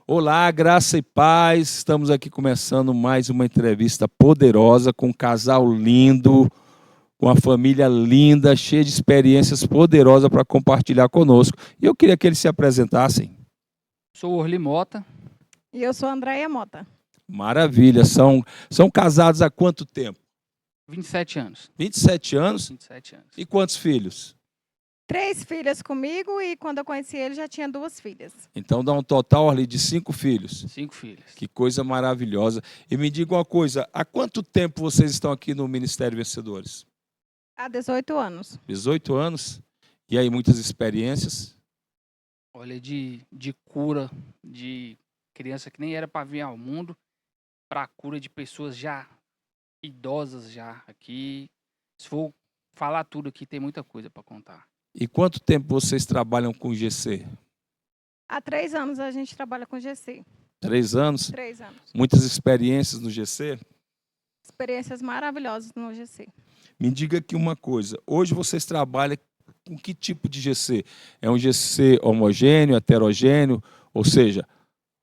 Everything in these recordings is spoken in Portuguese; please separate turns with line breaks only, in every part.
Olá, graça e paz. Estamos aqui começando mais uma entrevista poderosa com um casal lindo, com uma família linda, cheia de experiências poderosas para compartilhar conosco. E eu queria que eles se apresentassem.
Sou Orli Mota.
E eu sou a Andréia Mota.
Maravilha. São casados há quanto tempo?
27 anos.
27 anos?
27 anos.
E quantos filhos?
3 filhas comigo e quando eu conheci ele já tinha 2 filhas.
Então dá um total ali de 5 filhos.
5 filhas.
Que coisa maravilhosa. E me diga uma coisa, há quanto tempo vocês estão aqui no Ministério Vencedores?
Há 18 anos.
18 anos? E aí, muitas experiências?
Olha, de cura de criança que nem era para vir ao mundo, para a cura de pessoas já idosas já aqui. Se for falar tudo aqui, tem muita coisa para contar.
E quanto tempo vocês trabalham com GC?
Há 3 anos a gente trabalha com GC.
3 anos?
3 anos.
Muitas experiências no GC?
Experiências maravilhosas no GC.
Me diga aqui uma coisa, hoje vocês trabalham com que tipo de GC? É um GC homogêneo, heterogêneo, ou seja,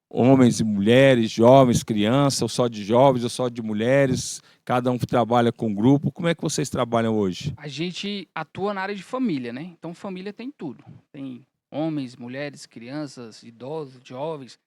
homens e mulheres, jovens, crianças, ou só de jovens, ou só de mulheres, cada um trabalha com um grupo. Como é que vocês trabalham hoje?
A gente atua na área de família, né? Então, família tem tudo. Tem homens, mulheres, crianças, idosos, jovens,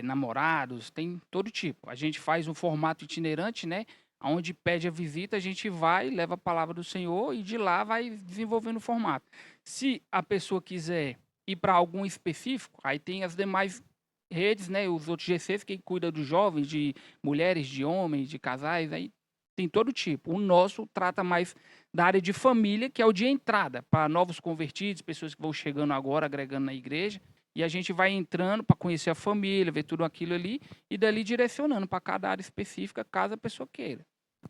namorados, tem todo tipo. A gente faz um formato itinerante, né? Onde pede a visita, a gente vai, leva a palavra do Senhor e de lá vai desenvolvendo o formato. Se a pessoa quiser ir para algum específico, aí tem as demais redes, né? Os outros GCs que cuidam dos jovens, de mulheres, de homens, de casais, aí tem todo tipo. O nosso trata mais da área de família, que é o de entrada, para novos convertidos, pessoas que vão chegando agora, agregando na igreja. E a gente vai entrando para conhecer a família, ver tudo aquilo ali, e dali direcionando para cada área específica, caso a pessoa queira.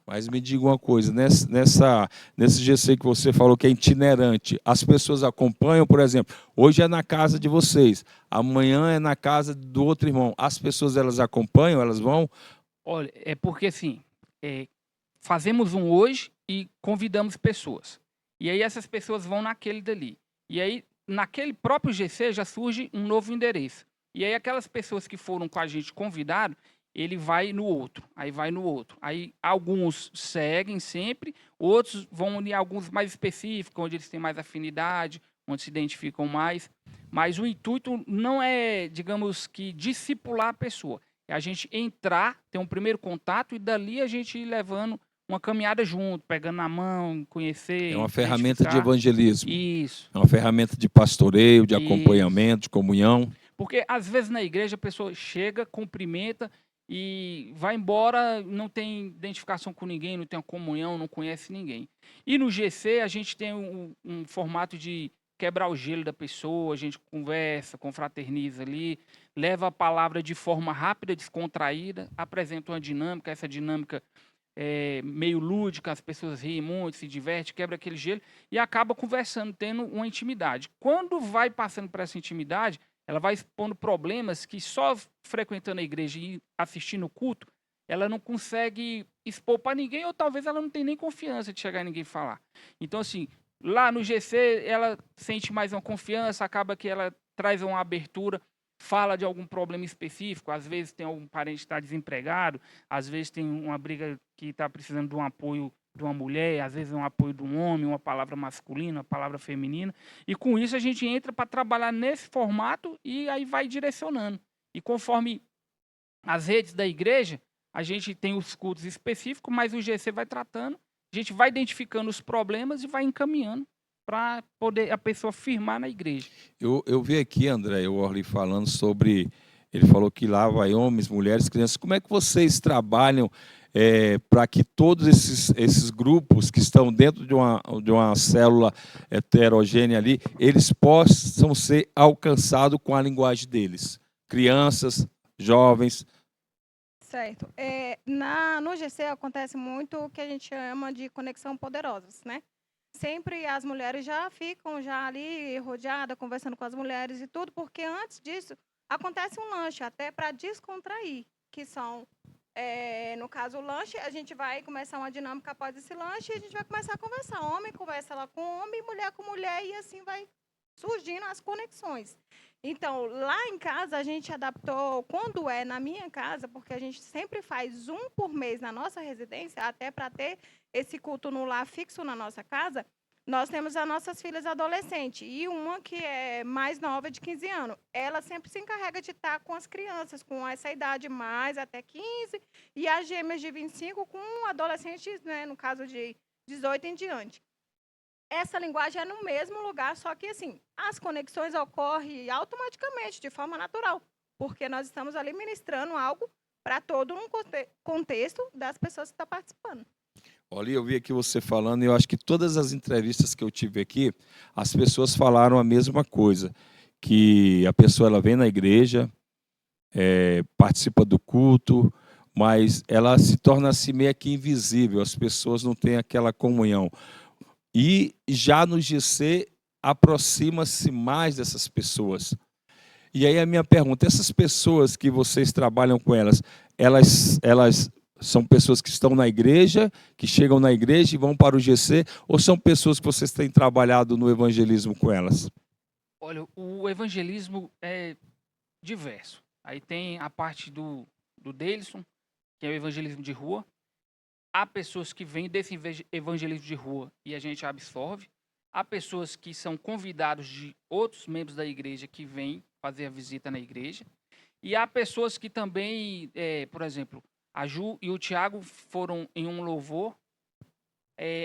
Mas me diga uma coisa, nesse GC que você falou que é itinerante, as pessoas acompanham, por exemplo, hoje é na casa de vocês, amanhã é na casa do outro irmão. As pessoas, elas acompanham, elas vão?
Olha, é porque assim, fazemos um hoje e convidamos pessoas. E aí essas pessoas vão naquele dali. E aí, naquele próprio GC já surge um novo endereço. E aí aquelas pessoas que foram com a gente convidado, ele vai no outro, aí vai no outro. Aí alguns seguem sempre, outros vão em alguns mais específicos, onde eles têm mais afinidade, onde se identificam mais. Mas o intuito não é, digamos que, discipular a pessoa. É a gente entrar, ter um primeiro contato e dali a gente ir levando uma caminhada junto, pegando na mão, conhecer.
É uma ferramenta de
identificar.
evangelismo.
Isso.
É uma ferramenta de pastoreio, de
Isso.
acompanhamento, de comunhão.
Porque às vezes na igreja a pessoa chega, cumprimenta e vai embora, não tem identificação com ninguém, não tem uma comunhão, não conhece ninguém. E no GC a gente tem um formato de quebrar o gelo da pessoa, a gente conversa, confraterniza ali, leva a palavra de forma rápida, descontraída, apresenta uma dinâmica, essa dinâmica é meio lúdica, as pessoas riem muito, se divertem, quebra aquele gelo e acaba conversando, tendo uma intimidade. Quando vai passando por essa intimidade, ela vai expondo problemas que só frequentando a igreja e assistindo o culto, ela não consegue expor para ninguém, ou talvez ela não tenha nem confiança de chegar em ninguém falar. Então, assim, lá no GC, ela sente mais uma confiança, acaba que ela traz uma abertura, fala de algum problema específico, às vezes tem algum parente que está desempregado, às vezes tem uma briga que está precisando de um apoio de uma mulher, às vezes um apoio de um homem, uma palavra masculina, uma palavra feminina. E com isso a gente entra para trabalhar nesse formato e aí vai direcionando. E conforme as redes da igreja, a gente tem os cultos específicos, mas o GC vai tratando, a gente vai identificando os problemas e vai encaminhando para poder a pessoa firmar na igreja.
Eu vi aqui, André, o Orly falando sobre, ele falou que lá vai homens, mulheres, crianças. Como é que vocês trabalham para que todos esses grupos que estão dentro de uma célula heterogênea ali, eles possam ser alcançados com a linguagem deles? Crianças, jovens.
Certo. No GC acontece muito o que a gente chama de conexão poderosas, né? Sempre as mulheres já ficam já ali rodeadas, conversando com as mulheres e tudo, porque antes disso acontece um lanche, até para descontrair, que são, no caso, o lanche, a gente vai começar uma dinâmica após esse lanche e a gente vai começar a conversar. Homem conversa lá com homem, mulher com mulher, e assim vai surgindo as conexões. Então, lá em casa a gente adaptou, quando é na minha casa, porque a gente sempre faz um por mês na nossa residência, até para ter esse culto no lar fixo na nossa casa, nós temos as nossas filhas adolescentes, e uma que é mais nova, de 15 anos. Ela sempre se encarrega de estar com as crianças, com essa idade mais até 15, e as gêmeas de 25 com adolescentes, né, no caso de 18 em diante. Essa linguagem é no mesmo lugar, só que assim, as conexões ocorrem automaticamente, de forma natural, porque nós estamos ali ministrando algo para todo um contexto das pessoas que estão participando.
Olha, eu vi aqui você falando, e eu acho que todas as entrevistas que eu tive aqui, as pessoas falaram a mesma coisa, que a pessoa ela vem na igreja, participa do culto, mas ela se torna assim meio que invisível, as pessoas não têm aquela comunhão. E já no GC aproxima-se mais dessas pessoas. E aí a minha pergunta, essas pessoas que vocês trabalham com elas são pessoas que estão na igreja, que chegam na igreja e vão para o GC, ou são pessoas que vocês têm trabalhado no evangelismo com elas?
Olha, o evangelismo é diverso. Aí tem a parte do Deilson, que é o evangelismo de rua. Há pessoas que vêm desse evangelismo de rua e a gente absorve. Há pessoas que são convidados de outros membros da igreja que vêm fazer a visita na igreja. E há pessoas que também, por exemplo, a Ju e o Tiago foram em um louvor,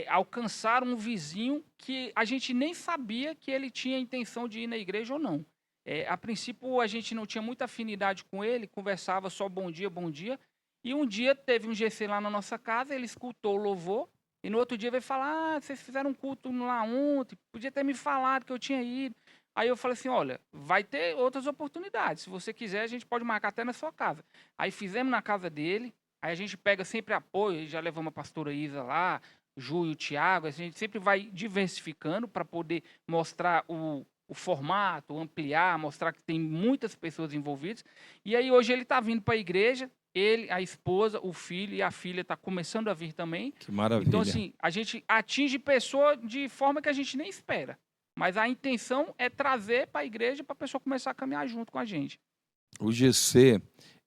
alcançaram um vizinho que a gente nem sabia que ele tinha intenção de ir na igreja ou não. A princípio, a gente não tinha muita afinidade com ele, conversava só bom dia, bom dia. E um dia teve um GC lá na nossa casa, ele escutou o louvor, e no outro dia veio falar, vocês fizeram um culto lá ontem, podia ter me falado que eu tinha ido. Aí eu falei assim, olha, vai ter outras oportunidades, se você quiser a gente pode marcar até na sua casa. Aí fizemos na casa dele, aí a gente pega sempre apoio, já levamos a pastora Isa lá, o Ju e o Tiago, a gente sempre vai diversificando para poder mostrar o formato, ampliar, mostrar que tem muitas pessoas envolvidas. E aí hoje ele está vindo para a igreja, ele, a esposa, o filho e a filha está começando a vir também.
Que maravilha.
Então, assim, a gente atinge pessoa de forma que a gente nem espera. Mas a intenção é trazer para a igreja para a pessoa começar a caminhar junto com a gente.
O GC,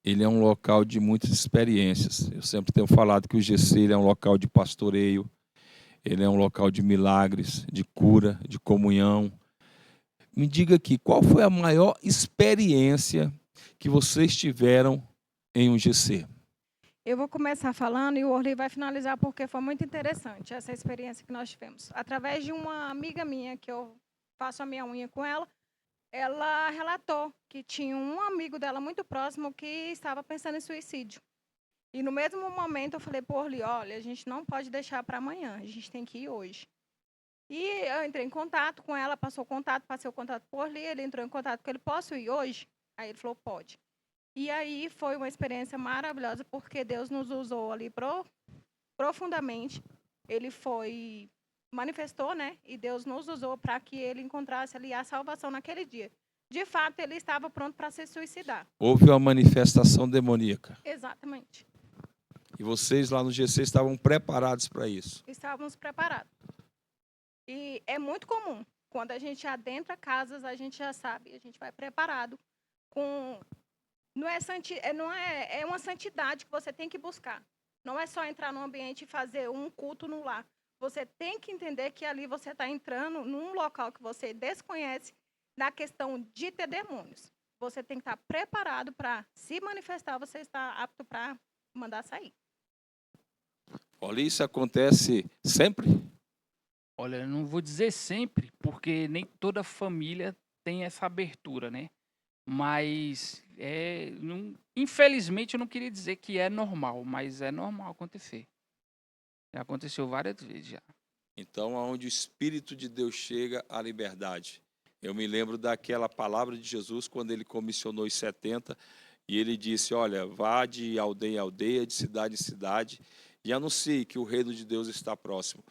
ele é um local de muitas experiências. Eu sempre tenho falado que o GC ele é um local de pastoreio, ele é um local de milagres, de cura, de comunhão. Me diga aqui, qual foi a maior experiência que vocês tiveram em um GC?
Eu vou começar falando e o Orly vai finalizar, porque foi muito interessante essa experiência que nós tivemos. Através de uma amiga minha, que eu faço a minha unha com ela relatou que tinha um amigo dela muito próximo que estava pensando em suicídio. E no mesmo momento eu falei para o Orly, olha, a gente não pode deixar para amanhã, a gente tem que ir hoje. E eu entrei em contato com ela, passei o contato para o Orly, ele entrou em contato com ele, posso ir hoje? Aí ele falou, pode. E aí foi uma experiência maravilhosa, porque Deus nos usou ali profundamente. Ele manifestou, né? E Deus nos usou para que ele encontrasse ali a salvação naquele dia. De fato, ele estava pronto para se suicidar.
Houve uma manifestação demoníaca.
Exatamente.
E vocês lá no GC estavam preparados para isso?
Estávamos preparados. E é muito comum. Quando a gente adentra casas, a gente já sabe, a gente vai preparado com... Não é uma santidade que você tem que buscar. Não é só entrar no ambiente e fazer um culto no lar. Você tem que entender que ali você está entrando num local que você desconhece na questão de ter demônios. Você tem que estar preparado para, se manifestar, você está apto para mandar sair.
Olha, isso acontece sempre?
Olha, eu não vou dizer sempre, porque nem toda família tem essa abertura, né? Mas, infelizmente, eu não queria dizer que é normal, mas é normal acontecer. Já aconteceu várias vezes já.
Então, aonde o Espírito de Deus chega, a liberdade. Eu me lembro daquela palavra de Jesus, quando ele comissionou os 70, e ele disse, olha, vá de aldeia em aldeia, de cidade em cidade, e anuncie que o reino de Deus está próximo.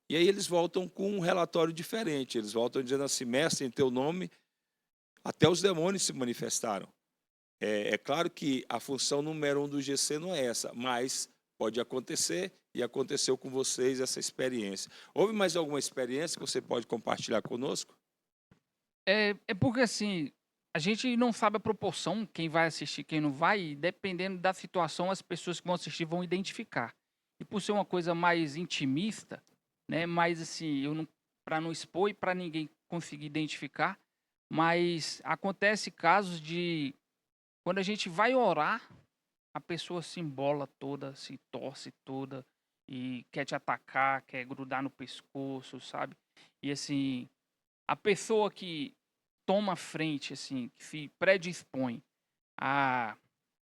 E aí eles voltam com um relatório diferente, eles voltam dizendo assim, mestre, em teu nome, até os demônios se manifestaram. É claro que a função número 1 do GC não é essa, mas pode acontecer, e aconteceu com vocês essa experiência. Houve mais alguma experiência que você pode compartilhar conosco?
É porque, assim, a gente não sabe a proporção, quem vai assistir, quem não vai, e dependendo da situação, as pessoas que vão assistir vão identificar. E por ser uma coisa mais intimista, né, mais assim, para não expor e para ninguém conseguir identificar, mas acontece casos de quando a gente vai orar, a pessoa se embola toda, se torce toda e quer te atacar, quer grudar no pescoço, sabe? E assim, a pessoa que toma a frente, assim, que se predispõe a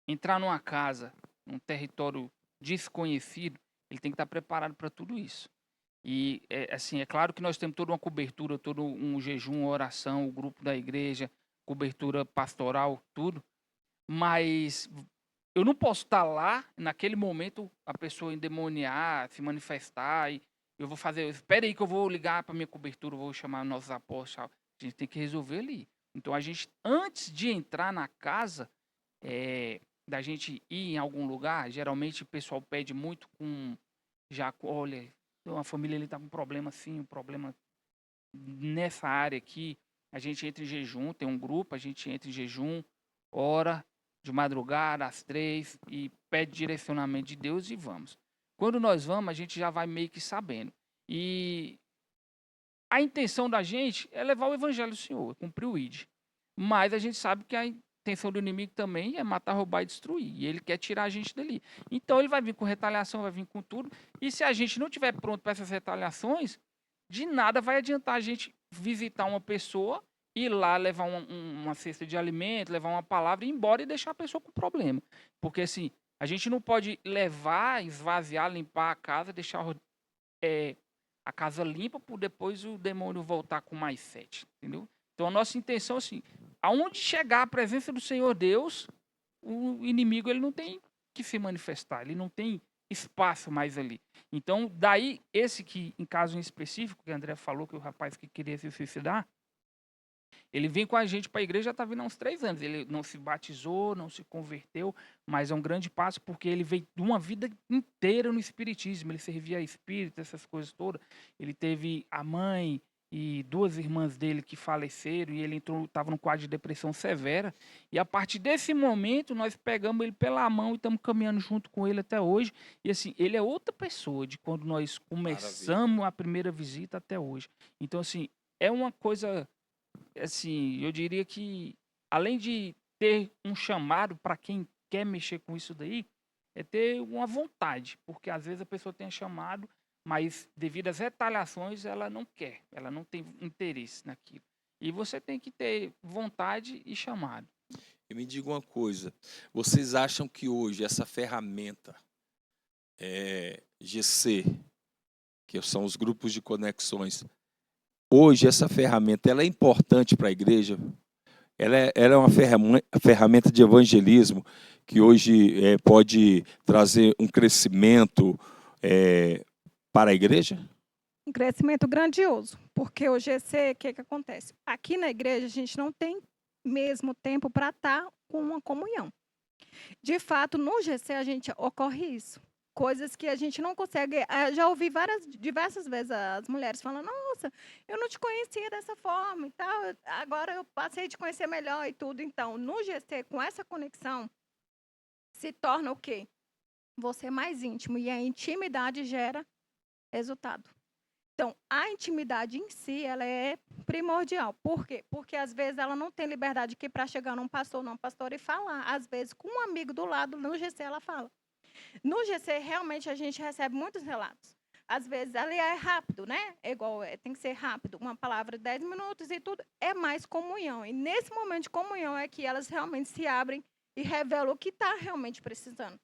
entrar numa casa, num território desconhecido, ele tem que estar preparado para tudo isso. E, assim, é claro que nós temos toda uma cobertura, todo um jejum, uma oração, o grupo da igreja, cobertura pastoral, tudo, mas eu não posso estar lá, naquele momento, a pessoa endemoniar, se manifestar, e eu vou fazer, espera aí que eu vou ligar para minha cobertura, eu vou chamar nossos apóstolos, a gente tem que resolver ali. Então, a gente, antes de entrar na casa, da gente ir em algum lugar, geralmente o pessoal pede muito já, olha, uma família ali está com um problema assim, um problema nessa área aqui, a gente entra em jejum, tem um grupo, a gente entra em jejum, ora de madrugada às 3 e pede direcionamento de Deus e vamos. Quando nós vamos, a gente já vai meio que sabendo. E a intenção da gente é levar o evangelho do Senhor, é cumprir o ID. Mas a gente sabe que a intenção do inimigo também é matar, roubar e destruir. E ele quer tirar a gente dali. Então ele vai vir com retaliação, vai vir com tudo. E se a gente não estiver pronto para essas retaliações, de nada vai adiantar a gente visitar uma pessoa, ir lá levar uma cesta de alimento, levar uma palavra, ir embora e deixar a pessoa com problema. Porque assim, a gente não pode levar, esvaziar, limpar a casa, deixar a casa limpa para depois o demônio voltar com mais sete, entendeu? Então a nossa intenção assim, aonde chegar a presença do Senhor Deus, o inimigo ele não tem que se manifestar, ele não tem espaço mais ali. Então, daí, esse que, em caso em específico, que o André falou, que o rapaz que queria se suicidar, ele vem com a gente para a igreja, já está vindo há uns 3 anos. Ele não se batizou, não se converteu, mas é um grande passo porque ele veio de uma vida inteira no espiritismo. Ele servia a espírito, essas coisas todas. Ele teve a mãe e 2 irmãs dele que faleceram e ele estava num quadro de depressão severa. E a partir desse momento, nós pegamos ele pela mão e estamos caminhando junto com ele até hoje. E assim, ele é outra pessoa de quando nós começamos a primeira visita até hoje. Então, assim, é uma coisa assim, eu diria que além de ter um chamado para quem quer mexer com isso daí, é ter uma vontade, porque às vezes a pessoa tem chamado, mas devido às retaliações ela não quer, ela não tem interesse naquilo. E você tem que ter vontade e chamado.
E me diga uma coisa, vocês acham que hoje essa ferramenta GC, que são os grupos de conexões, hoje essa ferramenta ela é importante para a igreja? Ela é uma ferramenta de evangelismo que hoje pode trazer um crescimento para a igreja?
Um crescimento grandioso, porque o GC, o que acontece? Aqui na igreja, a gente não tem mesmo tempo para estar com uma comunhão. De fato, no GC, a gente ocorre isso. Coisas que a gente não consegue. Já ouvi diversas vezes as mulheres falando: nossa, eu não te conhecia dessa forma e tal, agora eu passei a te conhecer melhor e tudo. Então, no GC, com essa conexão, se torna o quê? Você mais íntimo, e a intimidade gera resultado. Então, a intimidade em si, ela é primordial. Por quê? Porque, às vezes, ela não tem liberdade aqui para chegar num pastor, numa pastora e falar. Às vezes, com um amigo do lado, no GC, ela fala. No GC, realmente, a gente recebe muitos relatos. Às vezes, ali é rápido, né? É igual, tem que ser rápido. Uma palavra, 10 minutos e tudo. É mais comunhão. E, nesse momento de comunhão, é que elas realmente se abrem e revelam o que está realmente precisando.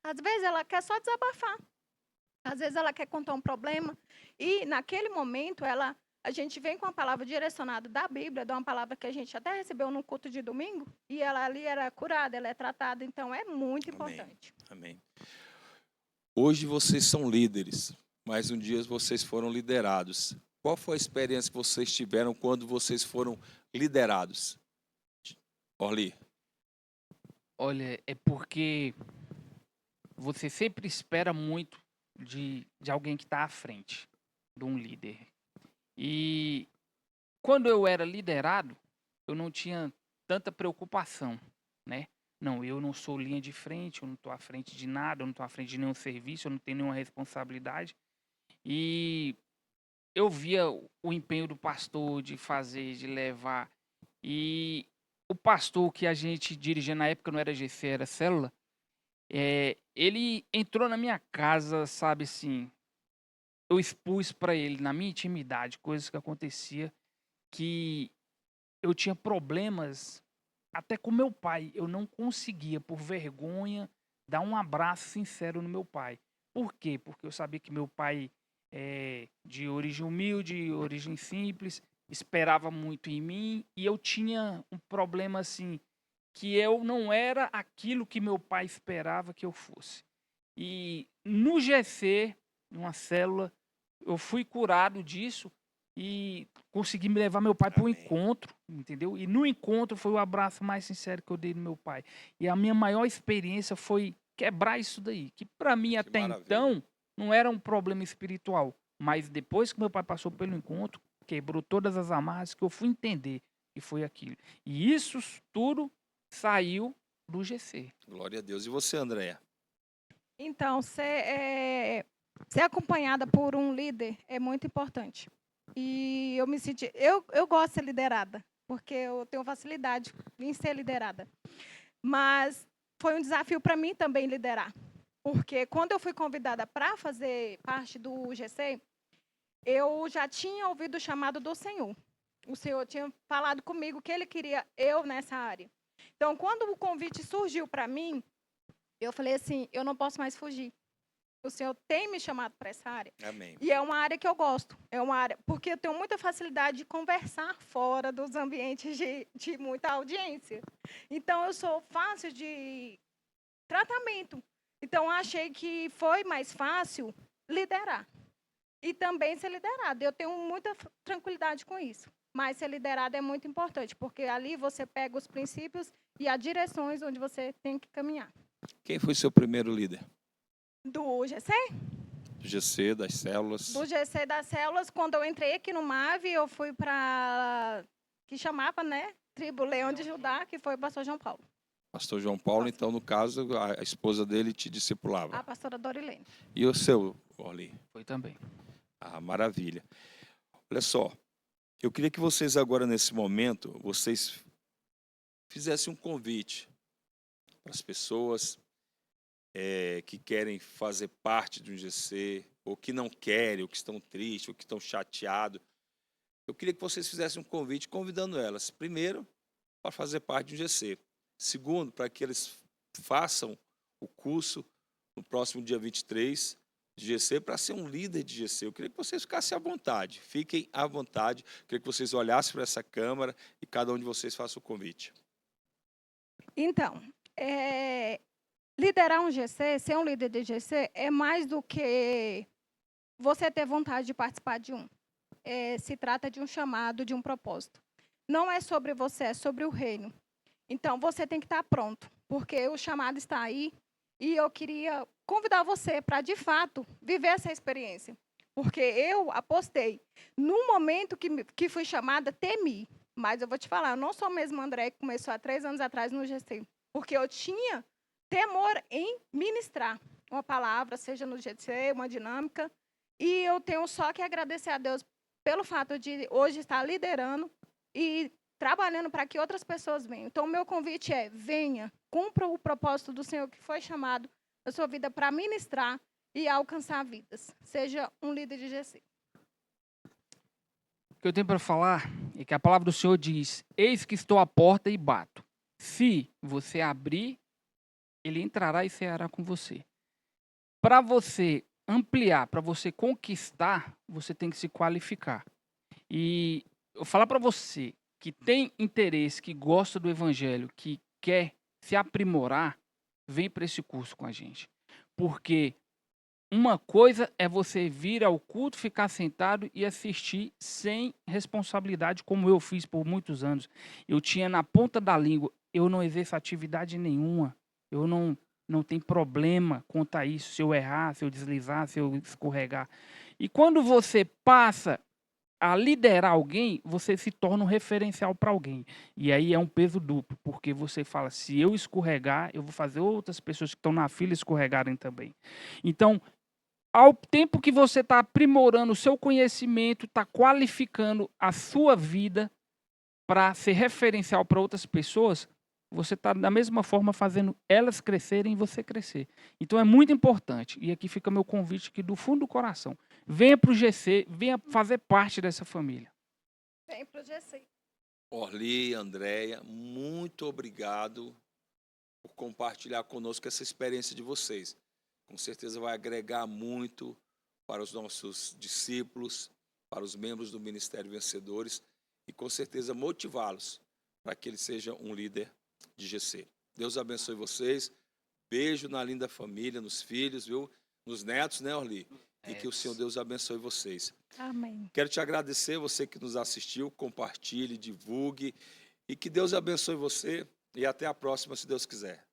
Às vezes, ela quer só desabafar. Às vezes ela quer contar um problema e, naquele momento, a gente vem com a palavra direcionada da Bíblia, de uma palavra que a gente até recebeu no culto de domingo, e ela ali era curada, ela é tratada, então é muito importante.
Amém. Hoje vocês são líderes, mas um dia vocês foram liderados. Qual foi a experiência que vocês tiveram quando vocês foram liderados? Orly.
Olha, é porque você sempre espera muito de alguém que está à frente, de um líder. E quando eu era liderado, eu não tinha tanta preocupação, né? Não, eu não sou linha de frente, eu não estou à frente de nada, eu não estou à frente de nenhum serviço, eu não tenho nenhuma responsabilidade. E eu via o empenho do pastor de fazer, de levar. E o pastor que a gente dirigia na época não era GC, era célula. Ele entrou na minha casa, sabe assim, eu expus para ele, na minha intimidade, coisas que acontecia, que eu tinha problemas até com meu pai. Eu não conseguia, por vergonha, dar um abraço sincero no meu pai. Por quê? Porque eu sabia que meu pai é de origem humilde, origem simples, esperava muito em mim, e eu tinha um problema assim, que eu não era aquilo que meu pai esperava que eu fosse. E no GC, numa célula, eu fui curado disso e consegui me levar meu pai para o
Amém.
encontro, entendeu? E no encontro foi o abraço mais sincero que eu dei no meu pai. E a minha maior experiência foi quebrar isso daí, que para mim
Que
até
maravilha.
então não era um problema espiritual, mas depois que meu pai passou pelo encontro, quebrou todas as amarras que eu fui entender que foi aquilo. E isso tudo saiu do GC.
Glória a Deus. E você, Andréia?
Então, ser acompanhada por um líder é muito importante. E eu me senti. Eu gosto de ser liderada, porque eu tenho facilidade em ser liderada. Mas foi um desafio para mim também liderar. Porque quando eu fui convidada para fazer parte do GC, eu já tinha ouvido o chamado do Senhor. O Senhor tinha falado comigo que Ele queria eu nessa área. Então, quando o convite surgiu para mim, eu falei assim, eu não posso mais fugir. O Senhor tem me chamado para essa área.
Amém.
E é uma área que eu gosto. É uma área, porque eu tenho muita facilidade de conversar fora dos ambientes de muita audiência. Então, eu sou fácil de tratamento. Então, achei que foi mais fácil liderar. E também ser liderada. Eu tenho muita tranquilidade com isso. Mas ser liderada é muito importante, porque ali você pega os princípios e as direções onde você tem que caminhar.
Quem foi seu primeiro líder?
Do GC?
Do GC, das células?
Do GC das células, quando eu entrei aqui no MAV, eu fui para, que chamava, né, Tribo Leão de Judá, que foi o pastor João Paulo.
Pastor João Paulo, então, no caso, a esposa dele te discipulava.
A pastora Dorilene.
E o seu, Orly?
Foi também.
Ah, maravilha. Olha só, eu queria que vocês agora, nesse momento, vocês fizessem um convite para as pessoas que querem fazer parte de um GC, ou que não querem, ou que estão tristes, ou que estão chateados. Eu queria que vocês fizessem um convite convidando elas, primeiro, para fazer parte de um GC. Segundo, para que eles façam o curso no próximo dia 23 de GC, para ser um líder de GC. Eu queria que vocês ficassem à vontade, fiquem à vontade. Eu queria que vocês olhassem para essa câmera e cada um de vocês faça o convite.
Então, liderar um GC, ser um líder de GC, é mais do que você ter vontade de participar de um. Se trata de um chamado, de um propósito. Não é sobre você, é sobre o reino. Então, você tem que estar pronto, porque o chamado está aí e eu queria convidar você para, de fato, viver essa experiência. Porque eu apostei. No momento que fui chamada, temi. Mas eu vou te falar, eu não sou mesmo André, que começou há 3 anos atrás no GC. Porque eu tinha temor em ministrar uma palavra, seja no GC, uma dinâmica. E eu tenho só que agradecer a Deus pelo fato de hoje estar liderando e trabalhando para que outras pessoas venham. Então, o meu convite é, venha, cumpra o propósito do Senhor que foi chamado na sua vida para ministrar e alcançar vidas. Seja um líder de GC.
O que eu tenho para falar é que a palavra do Senhor diz, eis que estou à porta e bato. Se você abrir, ele entrará e ceará com você. Para você ampliar, para você conquistar, você tem que se qualificar. E eu falar para você que tem interesse, que gosta do evangelho, que quer se aprimorar, vem para esse curso com a gente. Porque uma coisa é você vir ao culto, ficar sentado e assistir sem responsabilidade, como eu fiz por muitos anos. Eu tinha na ponta da língua, eu não exerço atividade nenhuma, eu não tenho problema quanto a isso, se eu errar, se eu deslizar, se eu escorregar. E quando você passa a liderar alguém, você se torna um referencial para alguém. E aí é um peso duplo, porque você fala, se eu escorregar, eu vou fazer outras pessoas que estão na fila escorregarem também. Então, ao tempo que você está aprimorando o seu conhecimento, está qualificando a sua vida para ser referencial para outras pessoas, você está da mesma forma fazendo elas crescerem e você crescer. Então é muito importante. E aqui fica meu convite aqui do fundo do coração. Venha para o GC, venha fazer parte dessa família.
Vem pro GC.
Orly, Andréia, muito obrigado por compartilhar conosco essa experiência de vocês. Com certeza vai agregar muito para os nossos discípulos, para os membros do Ministério Vencedores e com certeza motivá-los para que eles sejam um líder de GC. Deus abençoe vocês. Beijo na linda família, nos filhos, viu? Nos netos, né, Orly? E que o Senhor Deus abençoe vocês.
Amém.
Quero te agradecer, você que nos assistiu, compartilhe, divulgue e que Deus abençoe você e até a próxima, se Deus quiser.